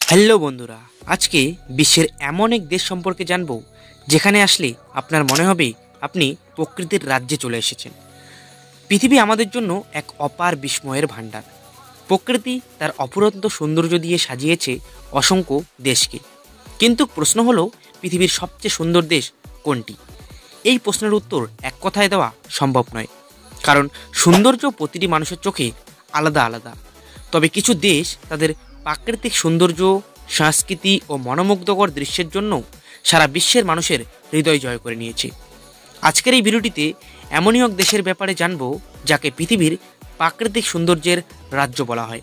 Hello বন্ধুরা, আজকে বিশ্বের এমন এক দেশ সম্পর্কে জানব যেখানে আসলে আপনার মনে হবে আপনি প্রকৃতির রাজ্যে চলে এসেছেন। পৃথিবী আমাদের জন্য এক অপার বিস্ময়ের ভাণ্ডার। প্রকৃতি তার অফুরন্ত সৌন্দর্য দিয়ে সাজিয়েছে অসংখ্য দেশকে। কিন্তু প্রশ্ন হলো, পৃথিবীর সবচেয়ে সুন্দর দেশ কোনটি? এই প্রশ্নের উত্তর এক কথায় দেওয়া সম্ভব নয়, কারণ সৌন্দর্য প্রতিটি মানুষের চোখে আলাদা আলাদা। তবে কিছু দেশ তাদের প্রাকৃতিক সৌন্দর্য, সংস্কৃতি ও মনোমুগ্ধকর দৃশ্যের জন্য সারা বিশ্বের মানুষের হৃদয় জয় করে নিয়েছে। আজকের এই ভিডিওটিতে এমনই এক দেশের ব্যাপারে জানব যাকে পৃথিবীর প্রাকৃতিক সৌন্দর্যের রাজ্য বলা হয়,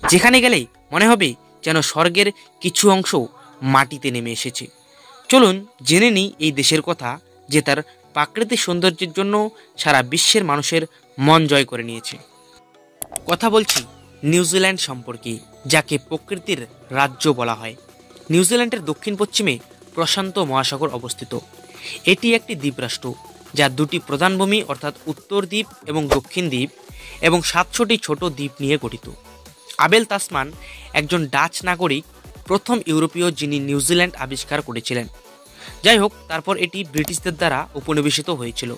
যেখানে গেলেই মনে হবে যেন স্বর্গের কিছু অংশ মাটিতে নেমে এসেছে। চলুন জেনে নিই এই দেশের কথা, যে তার প্রাকৃতিক সৌন্দর্যের জন্য সারা বিশ্বের মানুষের মন জয় করে নিয়েছে। কথা বলছি নিউজিল্যান্ড সম্পর্কে, যাকে প্রকৃতির রাজ্য বলা হয়। নিউজিল্যান্ডের দক্ষিণ পশ্চিমে প্রশান্ত মহাসাগর অবস্থিত। এটি একটি দ্বীপরাষ্ট্র, যা দুটি প্রধান ভূমি অর্থাৎ উত্তর দ্বীপ এবং দক্ষিণ দ্বীপ এবং 700টি ছোট দ্বীপ নিয়ে গঠিত। আবেল তাসমান একজন ডাচ নাগরিক, প্রথম ইউরোপীয় যিনি নিউজিল্যান্ড আবিষ্কার করেছিলেন। যাই হোক, তারপর এটি ব্রিটিশদের দ্বারা উপনিবেশিত হয়েছিল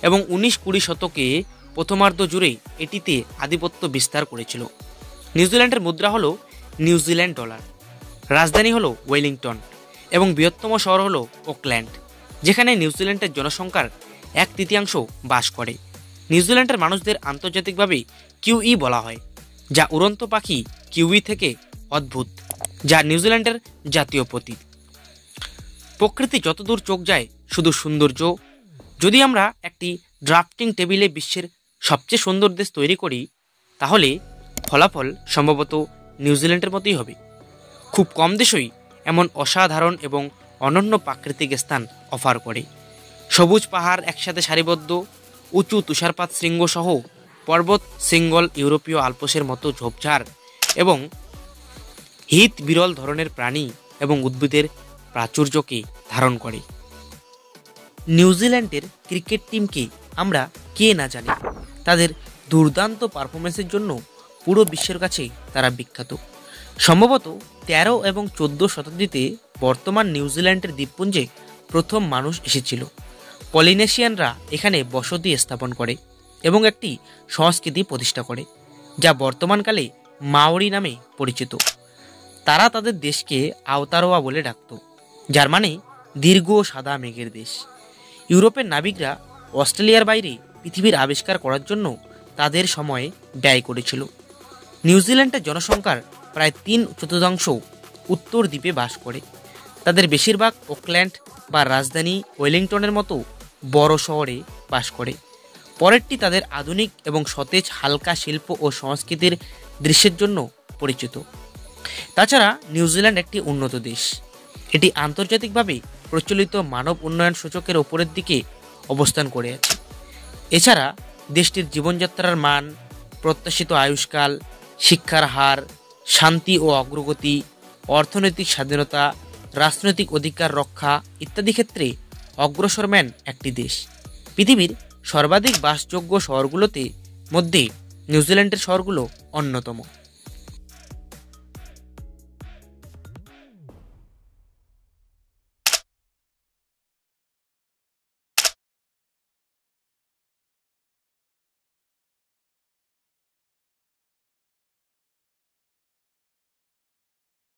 এবং 19-20 শতকে প্রথমার্ধ জুড়ে এটিতে আধিপত্য বিস্তার করেছিল। নিউজিল্যান্ডের মুদ্রা হলো নিউজিল্যান্ড ডলার। রাজধানী হলো ওয়েলিংটন এবং বৃহত্তম শহর হলো অকল্যান্ড, যেখানে নিউজিল্যান্ডের জনসংখ্যার 1/3 বাস করে। নিউজিল্যান্ডের মানুষদের আন্তর্জাতিকভাবে কিউই বলা হয়, যা উড়ন্ত পাখি কিউই থেকে অদ্ভুত, যা নিউজিল্যান্ডের জাতীয় প্রতীক। প্রকৃতি যতদূর চোখ যায় শুধু সৌন্দর্য। যদি আমরা একটি ড্রাফটিং টেবিলে বিশ্বের সবচেয়ে সুন্দর দেশ তৈরি করি, তাহলে ফলাফল সম্ভবত নিউজিল্যান্ডের মতোই হবে। খুব কম দেশই এমন অসাধারণ এবং অনন্য প্রাকৃতিক স্থান অফার করে। সবুজ পাহাড় একসাথে সারিবদ্ধ, উঁচু তুষারপাত শৃঙ্গ সহ পর্বত শৃঙ্গল, ইউরোপীয় আল্পসের মতো ঝোপঝাড় এবং হিত বিরল ধরনের প্রাণী এবং উদ্ভিদের প্রাচুর্যকে ধারণ করে। নিউজিল্যান্ডের ক্রিকেট টিমকে আমরা কে না জানি। তাদের দুর্দান্ত পারফরমেন্সের জন্য পুরো বিশ্বের কাছে তারা বিখ্যাত। সম্ভবত 13 এবং 14 শতাব্দীতে বর্তমান নিউজিল্যান্ডের দ্বীপপুঞ্জে প্রথম মানুষ এসেছিল। পলিনেশিয়ানরা এখানে বসতি স্থাপন করে এবং একটি সংস্কৃতি প্রতিষ্ঠা করে, যা বর্তমানকালে মাওরি নামে পরিচিত। তারা তাদের দেশকে আওতারোয়া বলে ডাকত, যার মানে দীর্ঘ সাদা মেঘের দেশ। ইউরোপের নাবিকরা অস্ট্রেলিয়ার বাইরে পৃথিবীর আবিষ্কার করার জন্য তাদের সময় ব্যয় করেছিল। নিউজিল্যান্ডের জনসংখ্যার প্রায় 3/4 উত্তর দ্বীপে বাস করে। তাদের বেশিরভাগ অকল্যান্ড বা রাজধানী ওয়েলিংটনের মতো বড় শহরে বাস করে। পরেরটি তাদের আধুনিক এবং সতেজ হালকা শিল্প ও সংস্কৃতির দৃশ্যের জন্য পরিচিত। তাছাড়া নিউজিল্যান্ড একটি উন্নত দেশ। এটি আন্তর্জাতিকভাবে প্রচলিত মানব উন্নয়ন সূচকের ওপরের দিকে অবস্থান করে আছে। এছাড়া দেশটির জীবনযাত্রার মান, প্রত্যাশিত আয়ুষ্কাল, শিক্ষার হার, শান্তি ও অগ্রগতি, অর্থনৈতিক স্বাধীনতা, রাজনৈতিক অধিকার রক্ষা ইত্যাদি ক্ষেত্রে অগ্রসরমান একটি দেশ। পৃথিবীর সর্বাধিক বাসযোগ্য শহরগুলোতে মধ্যে নিউজিল্যান্ডের শহরগুলো অন্যতম।